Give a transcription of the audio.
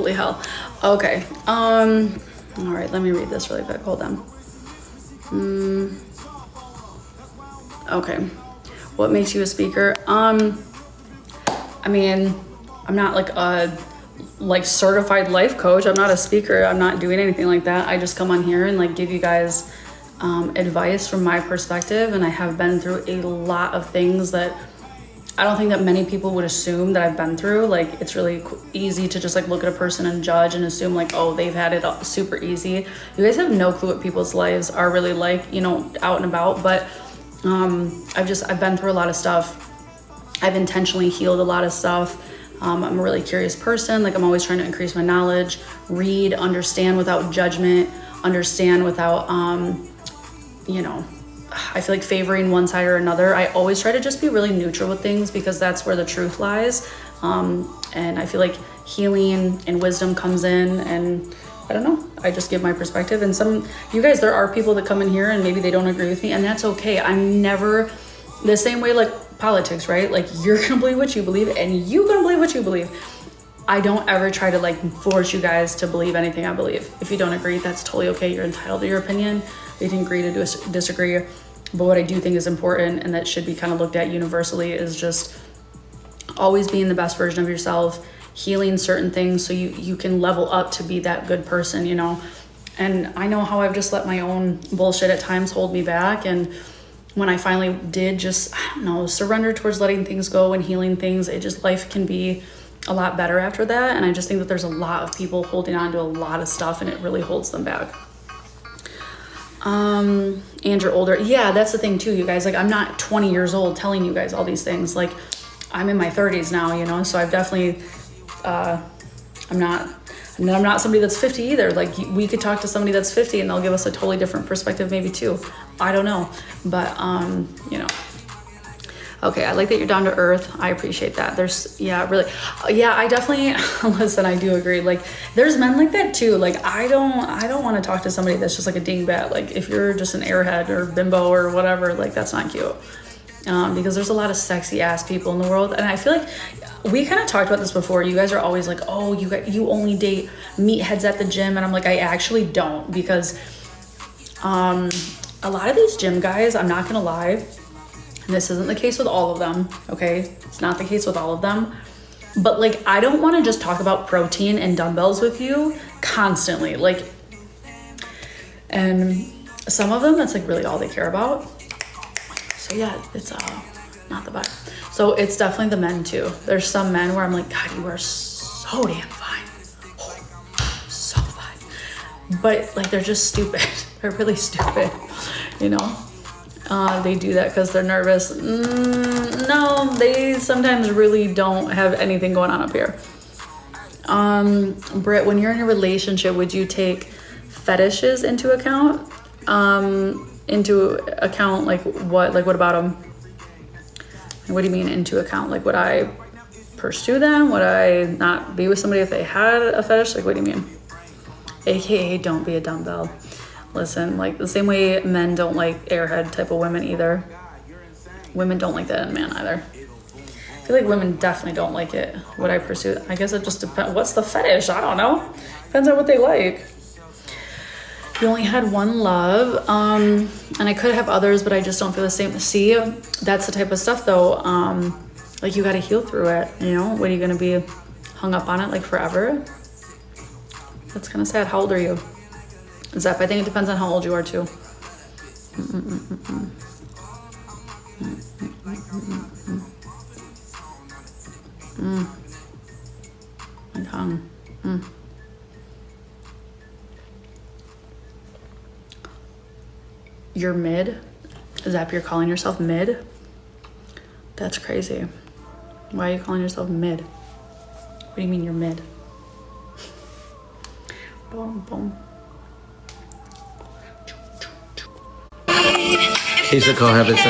Holy hell. Okay. All right, let me read this really quick. Hold on. Okay. What makes you a speaker? I mean, I'm not like a certified life coach. I'm not a speaker. I'm not doing anything like that. I just come on here and like give you guys advice from my perspective, and I have been through a lot of things that I don't think that many people would assume that I've been through. Like, it's really easy to just like look at a person and judge and assume like, oh, they've had it super easy. You guys have no clue what people's lives are really like, you know, out and about. But I've been through a lot of stuff. I've intentionally healed a lot of stuff. I'm a really curious person. Like, I'm always trying to increase my knowledge, read, understand without judgment, understand without, you know, I feel like favoring one side or another. I always try to just be really neutral with things because that's where the truth lies. And I feel like healing and wisdom comes in, and I don't know, I just give my perspective. And you guys, there are people that come in here and maybe they don't agree with me, and that's okay. I'm never the same way, like politics, right? Like, you're gonna believe what you believe and you gonna believe what you believe. I don't ever try to like force you guys to believe anything I believe. If you don't agree, that's totally okay. You're entitled to your opinion. You can agree to disagree. But what I do think is important, and that should be kind of looked at universally, is just always being the best version of yourself, healing certain things so you can level up to be that good person, you know? And I know how I've just let my own bullshit at times hold me back. And when I finally did just, I don't know, surrender towards letting things go and healing things, life can be a lot better after that. And I just think that there's a lot of people holding on to a lot of stuff, and it really holds them back. And you're older. Yeah, that's the thing too, you guys. Like, I'm not 20 years old telling you guys all these things. Like, I'm in my 30s now, you know, so I've definitely, I'm not somebody that's 50 either. Like, we could talk to somebody that's 50 and they'll give us a totally different perspective maybe too. I don't know, but, you know. Okay, I like that you're down to earth. I appreciate that. I definitely, listen, I do agree. Like, there's men like that too. Like, I don't want to talk to somebody that's just like a dingbat. Like, if you're just an airhead or bimbo or whatever, like, that's not cute. Because there's a lot of sexy ass people in the world. And I feel like we kind of talked about this before. You guys are always like, oh, you only date meatheads at the gym. And I'm like, I actually don't, because a lot of these gym guys, I'm not gonna lie, and this isn't the case with all of them, okay? It's not the case with all of them. But like, I don't want to just talk about protein and dumbbells with you constantly. Like, and some of them, that's like really all they care about. So yeah, it's not the best. So it's definitely the men too. There's some men where I'm like, God, you are so damn fine. Oh, so fine. But like, they're just stupid. They're really stupid, you know? They do that because they're nervous. No, they sometimes really don't have anything going on up here. Britt, when you're in a relationship, would you take fetishes into account? Like what? Like, what about them? What do you mean into account? Like, would I pursue them? Would I not be with somebody if they had a fetish? Like, what do you mean? AKA, don't be a dumbbell. Listen, like, the same way men don't like airhead type of women either, women don't like that in man either. I feel like women definitely don't like it. Would I pursue it? I guess it just depends. What's the fetish? I don't know. Depends on what they like. You only had one love, and I could have others, but I just don't feel the same. See, that's the type of stuff though. Like, you got to heal through it, you know? What, are you going to be hung up on it like forever? That's kind of sad. How old are you? Zep, I think it depends on how old you are too. My tongue. You're mid? Zep, you're calling yourself mid? That's crazy. Why are you calling yourself mid? What do you mean you're mid? Boom, boom. Physical habits.